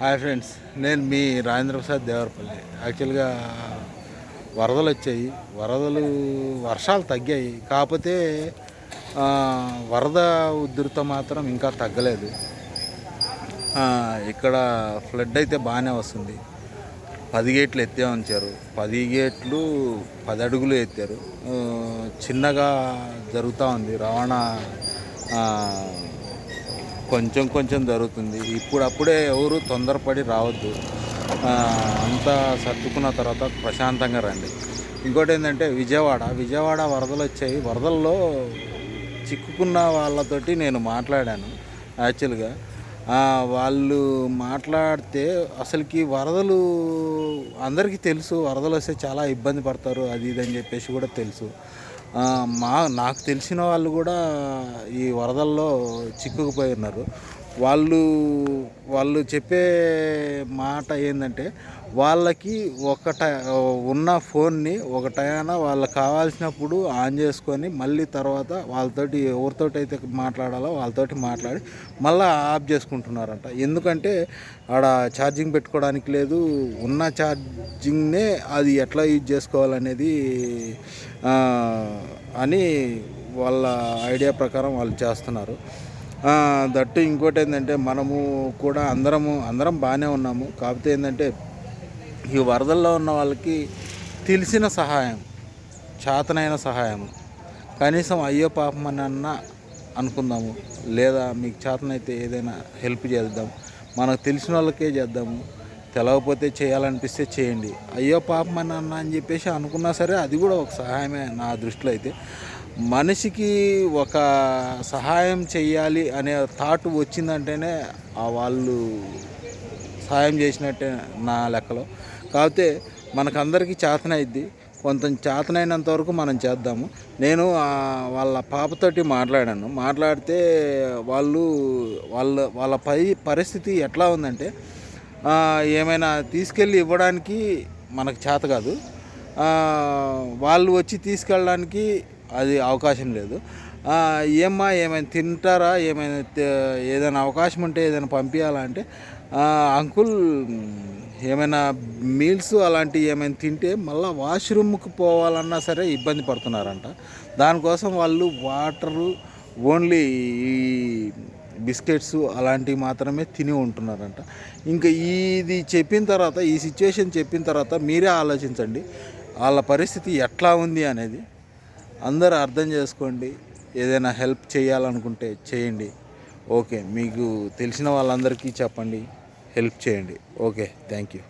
Hi friends, నేను మీ రాజేంద్ర ప్రసాద్ దేవరపల్లి. యాక్చువల్గా వరదలు వచ్చాయి. వర్షాలు తగ్గాయి, కాకపోతే వరద ఉధృత మాత్రం ఇంకా తగ్గలేదు. ఇక్కడ ఫ్లడ్ అయితే బాగానే వస్తుంది. 10 గేట్లు ఎత్తే ఉంచారు. 10 గేట్లు 10 అడుగులు ఎత్తారు. చిన్నగా జరుగుతూ ఉంది రవాణా. కొంచెం కొంచెం జరుగుతుంది. ఇప్పుడప్పుడే ఎవరు తొందరపడి రావద్దు. అంతా సర్దుకున్న తర్వాత ప్రశాంతంగా రండి. ఇంకోటి ఏంటంటే విజయవాడ వరదలు వచ్చాయి. వరదల్లో చిక్కుకున్న వాళ్ళతోటి నేను మాట్లాడాను. యాక్చువల్గా వాళ్ళు మాట్లాడితే అసలుకి వరదలు అందరికీ తెలుసు, వరదలు వస్తే చాలా ఇబ్బంది పడతారు, అది ఇది అని చెప్పేసి కూడా తెలుసు. నాకు తెలిసిన వాళ్ళు కూడా ఈ వరదల్లో చిక్కుకుపోయి ఉన్నారు. వాళ్ళు చెప్పే మాట ఏంటంటే, వాళ్ళకి ఉన్న ఫోన్ని ఒక టయాన వాళ్ళకి కావాల్సినప్పుడు ఆన్ చేసుకొని మళ్ళీ తర్వాత వాళ్ళతోటి ఎవరితోటి అయితే మాట్లాడాలో వాళ్ళతోటి మాట్లాడి మళ్ళీ ఆఫ్ చేసుకుంటున్నారంట. ఎందుకంటే ఆడ ఛార్జింగ్ పెట్టుకోవడానికి లేదు. ఉన్న ఛార్జింగ్నే అది ఎట్లా యూజ్ చేసుకోవాలనేది అని వాళ్ళ ఐడియా ప్రకారం వాళ్ళు చేస్తున్నారు. దట్టు ఇంకోటి ఏంటంటే, మనము కూడా అందరం బాగానే ఉన్నాము. కాకపోతే ఏంటంటే, ఈ వరదల్లో ఉన్న వాళ్ళకి తెలిసిన సహాయం, చేతనైన సహాయం, కనీసం అయ్యో పాపమని అనుకుందాము. లేదా మీకు చేతనైతే ఏదైనా హెల్ప్ చేద్దాం, మనకు తెలిసిన వాళ్ళకే చేద్దాము. తెలవకపోతే చేయాలనిపిస్తే చేయండి. అయ్యో పాపమని అని చెప్పేసి అనుకున్నా సరే అది కూడా ఒక సహాయమే నా దృష్టిలో అయితే. మనిషికి ఒక సహాయం చెయ్యాలి అనే థాట్ వచ్చిందంటేనే వాళ్ళు సహాయం చేసినట్టే నా లెక్కలో. కాకపోతే మనకందరికీ చేతనైద్ది. కొంచెం చేతనైనంత వరకు మనం చేద్దాము. నేను వాళ్ళ పాపతోటి మాట్లాడితే వాళ్ళ పరిస్థితి ఎట్లా ఉందంటే, ఏమైనా తీసుకెళ్ళి ఇవ్వడానికి మనకు చేత కాదు, వాళ్ళు వచ్చి తీసుకెళ్ళడానికి అది అవకాశం లేదు. ఏమైనా తింటారా, ఏదైనా అవకాశం ఉంటే ఏదైనా పంపించాలంటే, అంకుల్ ఏమైనా మీల్స్ అలాంటివి ఏమైనా తింటే మళ్ళీ వాష్రూమ్కి పోవాలన్నా సరే ఇబ్బంది పడుతున్నారంట. దానికోసం వాళ్ళు వాటరు, ఓన్లీ ఈ బిస్కెట్స్ అలాంటివి మాత్రమే తిని ఉంటున్నారంట. ఇంకా ఈ సిచ్యువేషన్ చెప్పిన తర్వాత మీరే ఆలోచించండి వాళ్ళ పరిస్థితి ఎట్లా ఉంది అనేది. అందరూ అర్థం చేసుకోండి. ఏదైనా హెల్ప్ చేయాలనుకుంటే చేయండి. ఓకే, మీకు తెలిసిన వాళ్ళందరికీ చెప్పండి, హెల్ప్ చేయండి. Okay, thank you.